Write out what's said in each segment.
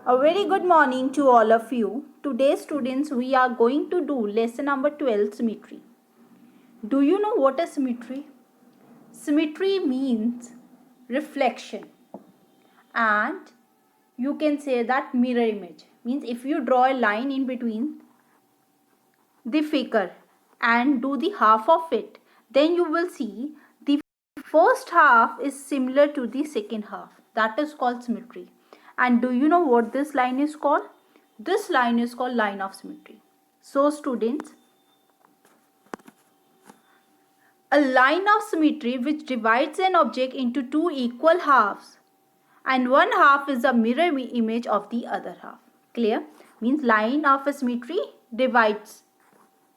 A very good morning to all of you. Today, students, we are going to do lesson number 12, symmetry. Do you know what is symmetry? Symmetry means reflection, and you can say that mirror image means if you draw a line in between the figure and do the half of it, then you will see the first half is similar to the second half. That is called symmetry. And do you know what this line is called? This line is called line of symmetry. So students, a line of symmetry which divides an object into two equal halves and one half is a mirror image of the other half. Clear? Means line of symmetry divides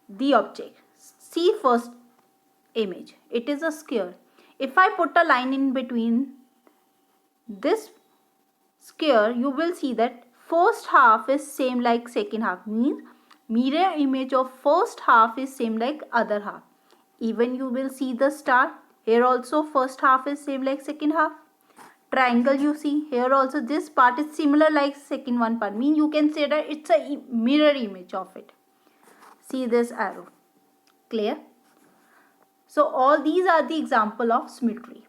the object. See first image. It is a square. If I put a line in between this square, you will see that first half is same like second half. Means mirror image of first half is same like other half. Even you will see the star. Here also first half is same like second half. Triangle you see here also this part is similar like second one part. Means you can say that it's a mirror image of it. See this arrow. Clear? So all these are the example of symmetry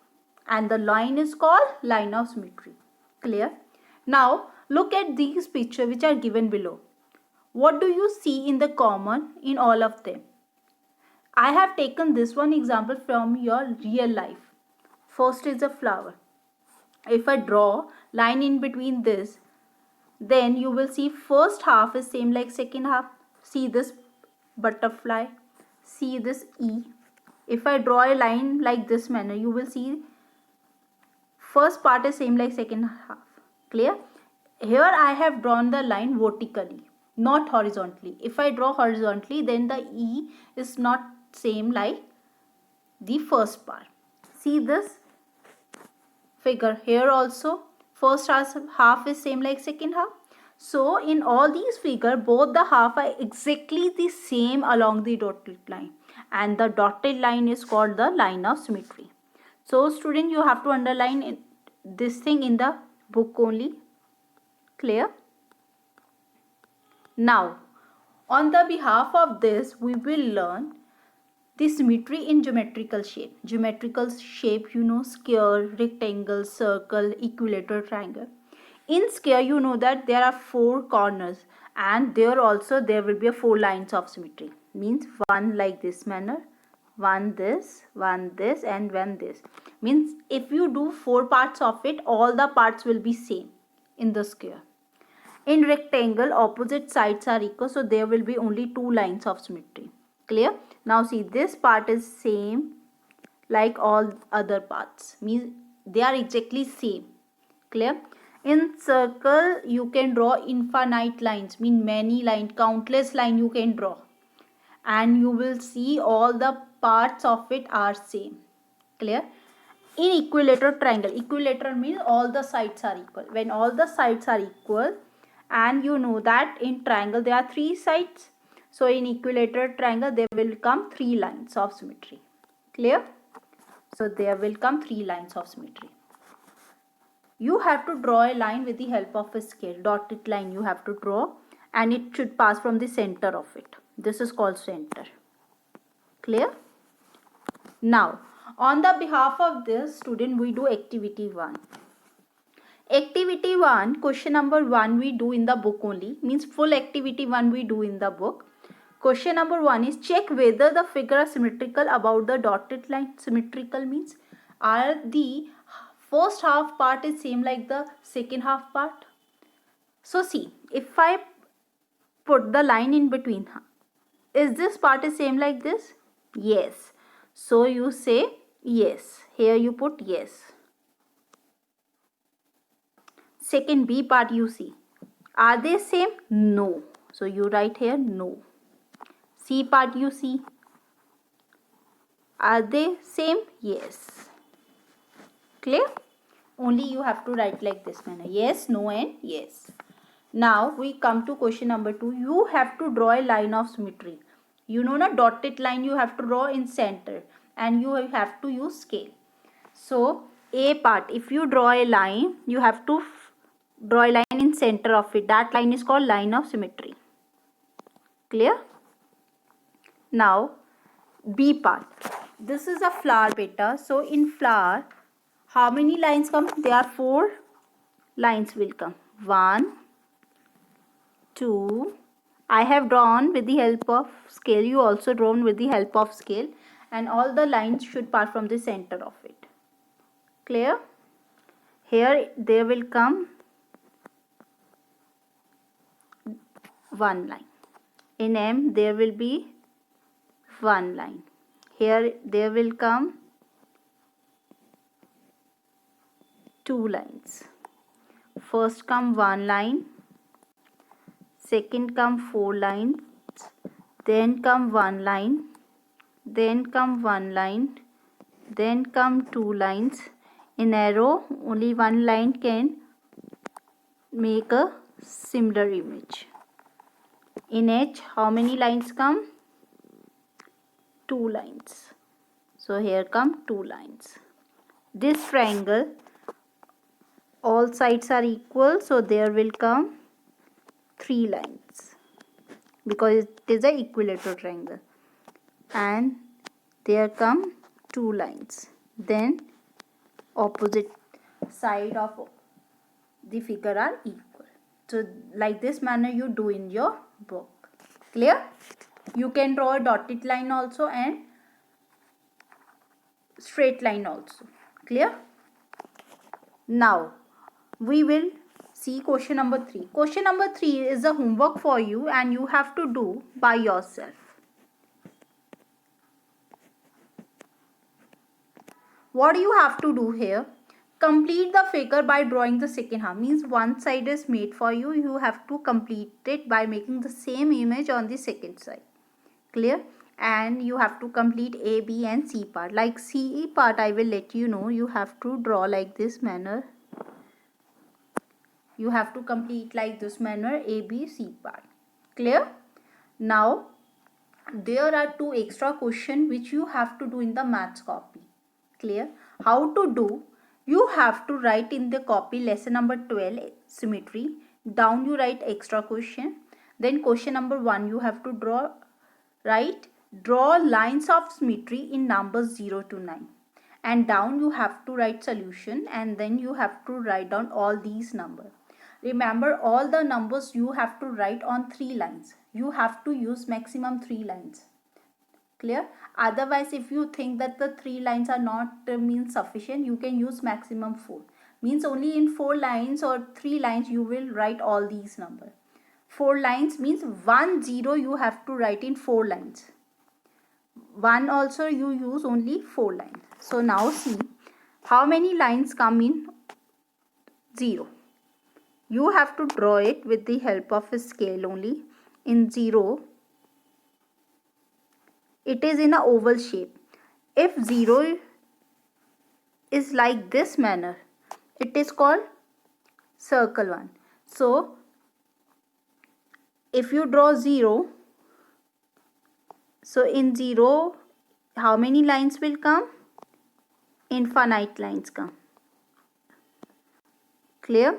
and the line is called line of symmetry. Clear? Now look at these pictures which are given below. What do you see in the common in all of them? I have taken this one example from your real life. First is a flower. If I draw line in between this, then you will see first half is same like second half. See this butterfly. See this E. If I draw a line like this manner, you will see first part is same like second half. Clear? Here I have drawn the line vertically, not horizontally. If I draw horizontally, then the E is not same like the first part. See this figure here also. First half is same like second half. So in all these figures, both the half are exactly the same along the dotted line. And the dotted line is called the line of symmetry. So student, you have to underline this thing in the book only. Clear? Now, on the behalf of this, we will learn the symmetry in geometrical shape. Geometrical shape, you know, square, rectangle, circle, equilateral, triangle. In square, you know that there are four corners and there will be four lines of symmetry. Means one like this manner, one this, and one this. Means if you do four parts of it, all the parts will be same in the square. In rectangle, opposite sides are equal, so there will be only two lines of symmetry. Clear? Now see, this part is same like all other parts. Means they are exactly same. Clear? In circle, you can draw infinite lines. Mean many lines, countless line you can draw. And you will see all the parts of it are same. Clear? In equilateral triangle, equilateral means all the sides are equal. When all the sides are equal, and you know that in triangle there are three sides, so in equilateral triangle there will come three lines of symmetry. Clear? So there will come three lines of symmetry. You have to draw a line with the help of a scale. Dotted line you have to draw, and it should pass from the center of it. This is called center. Clear? Now on the behalf of this student, we do activity 1. Activity 1, question number 1 we do in the book only. Means full activity 1 we do in the book. Question number 1 is check whether the figure are symmetrical about the dotted line. Symmetrical means are the first half part is same like the second half part. So see, if I put the line in between, is this part is same like this? Yes. So you say yes. Here you put yes. Second B part you see. Are they same? No. So you write here no. C part you see. Are they same? Yes. Clear? Only you have to write like this manner. Yes, no and yes. Now we come to question number 2. You have to draw a line of symmetry. You know na, dotted line you have to draw in center and you have to use scale. So A part, if you draw a line, you have to draw a line in in center of it. That line is called line of symmetry. Clear? Now B part. This is a flower beta. So in flower, how many lines come? There are 4 lines will come. 1, 2. I have drawn with the help of scale. You also drawn with the help of scale. And all the lines should pass from the center of it. Clear? Here there will come 1 line. In M there will be 1 line. Here there will come 2 lines. First come 1 line, second come 4 lines, then come 1 line, then come 1 line, then come 2 lines. In arrow, only 1 line can make a similar image. In H, how many lines come? 2 lines. So here come 2 lines. This triangle, all sides are equal, so there will come 3 lines because it is an equilateral triangle. And there come 2 lines. Then opposite side of the figure are equal. So like this manner you do in your book. Clear? You can draw a dotted line also and straight line also. Clear? Now we will see question number 3. Question number 3 is a homework for you and you have to do by yourself. What do you have to do here? Complete the figure by drawing the second half. Means one side is made for you. You have to complete it by making the same image on the second side. Clear? And you have to complete A, B and C part. Like C part, I will let you know. You have to draw like this manner. You have to complete like this manner A, B, C part. Clear? Now, there are 2 extra questions which you have to do in the maths copy. Clear? How to do? You have to write in the copy lesson number 12 symmetry. Down you write extra question. Then question number 1 you have to draw lines of symmetry in numbers 0 to 9. And down you have to write solution and then you have to write down all these numbers. Remember, all the numbers you have to write on 3 lines. You have to use maximum 3 lines. Clear? Otherwise, if you think that the 3 lines are not means sufficient, you can use maximum 4. Means only in 4 lines or 3 lines you will write all these numbers. 4 lines means 1 0 you have to write in 4 lines. 1 also you use only 4 lines. So now see how many lines come in 0. You have to draw it with the help of a scale only. In 0, it is in an oval shape. If 0 is like this manner, it is called circle 1. So, if you draw 0, so in 0, how many lines will come? Infinite lines come. Clear?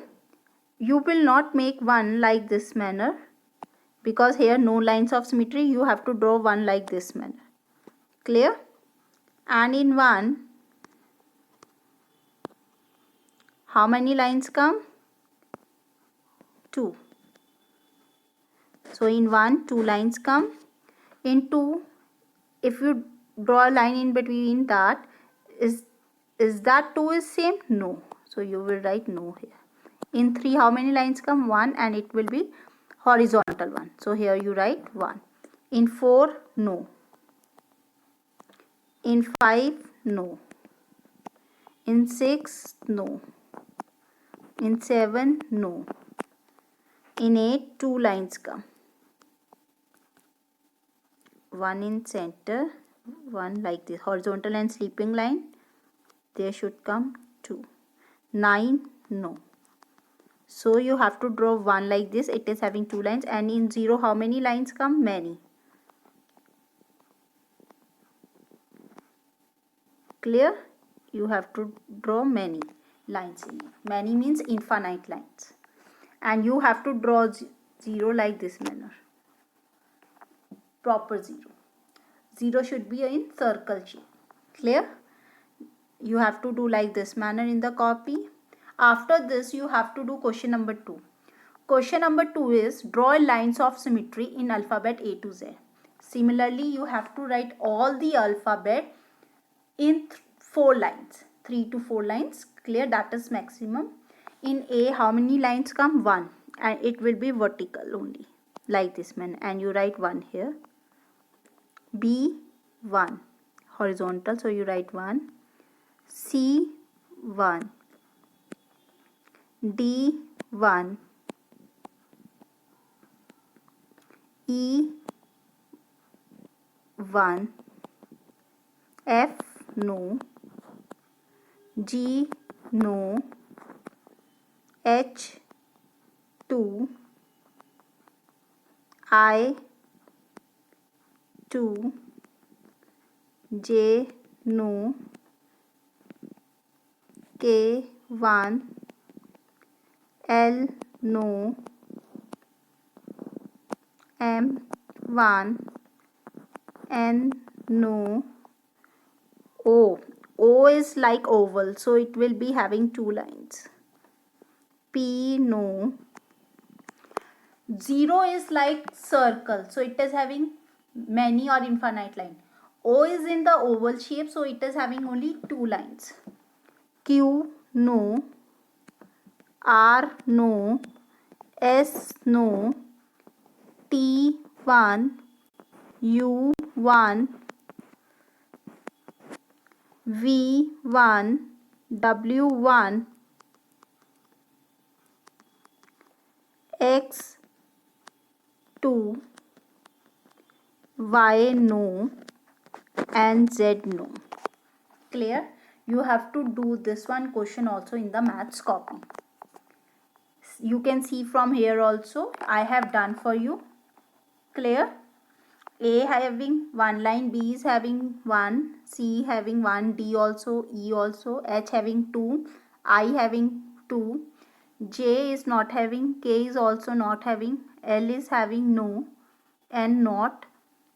You will not make 1 like this manner because here no lines of symmetry. You have to draw 1 like this manner. Clear? And in 1, how many lines come? 2. So in 1, 2 lines come. In 2, if you draw a line in between that, is that 2 is same? No. So you will write no here. In 3, how many lines come? 1 and it will be horizontal 1. So here you write 1. In 4, no. In 5, no. In 6, no. In 7, no. In 8, 2 lines come. 1 in center, 1 like this. Horizontal and sleeping line. There should come 2. 9, no. So you have to draw 1 like this. It is having 2 lines. And in 0, how many lines come? Many. Clear? You have to draw many lines in it. Many means infinite lines. and you have to draw 0 like this manner. Proper 0. 0 should be in circle shape. Clear? You have to do like this manner in the copy. After this, you have to do question number 2. Question number 2 is draw lines of symmetry in alphabet A to Z. Similarly, you have to write all the alphabet in 4 lines. 3 to 4 lines. Clear? That is maximum. In A, how many lines come? 1. And it will be vertical only. Like this man. And you write 1 here. B, 1. Horizontal. So you write 1. C, 1. D, 1. E, 1. F, no. G, no. H, 2. I, 2. J, no. K, 1. L, no. M, 1. N, no. O. O is like oval, so it will be having 2 lines. P, no. 0 is like circle, so it is having many or infinite line. O is in the oval shape, so it is having only 2 lines. Q, no. R, no. S, no. T, 1. U, 1. V, 1. W, 1. X, 2. Y, no. And Z, no. Clear? You have to do this one question also in the maths copy. You can see from here also I have done for you. Clear? A having 1 line, B is having 1, C having 1, D also, E also, H having 2, I having 2, J is not having, K is also not having, L is having no, N not,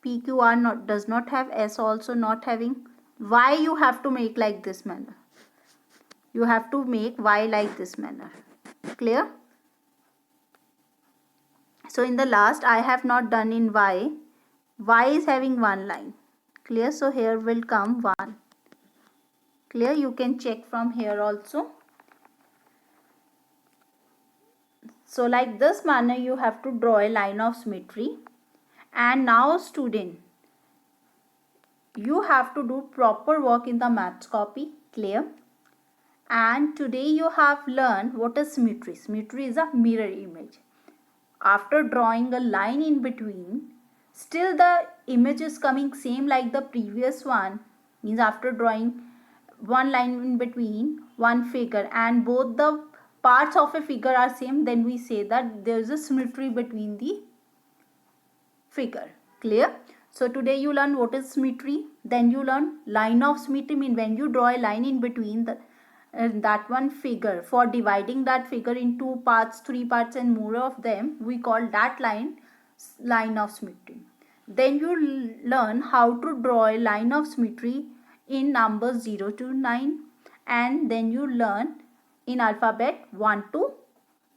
P, Q, R not, does not have, S also not having. Y you have to make like this manner. You have to make Y like this manner. Clear? So in the last I have not done in Y. Y is having 1 line. Clear? So here will come 1. Clear? You can check from here also. So like this manner you have to draw a line of symmetry. And now student, you have to do proper work in the maths copy. Clear? And today you have learned what is symmetry. Symmetry is a mirror image. After drawing a line in between, still the image is coming same like the previous one. Means after drawing one line in between one figure and both the parts of a figure are same, then we say that there is a symmetry between the figure. Clear? So today you learn what is symmetry. Then you learn line of symmetry. Mean when you draw a line in between that one figure, for dividing that figure in 2 parts, 3 parts and more of them, we call that line of symmetry. Then you learn how to draw a line of symmetry in numbers 0 to 9, and then you learn in alphabet 1 to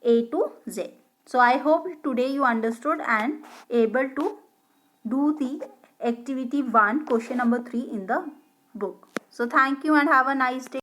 A to Z. So I hope today you understood and able to do the activity 1 question number 3 in the book. So thank you and have a nice day.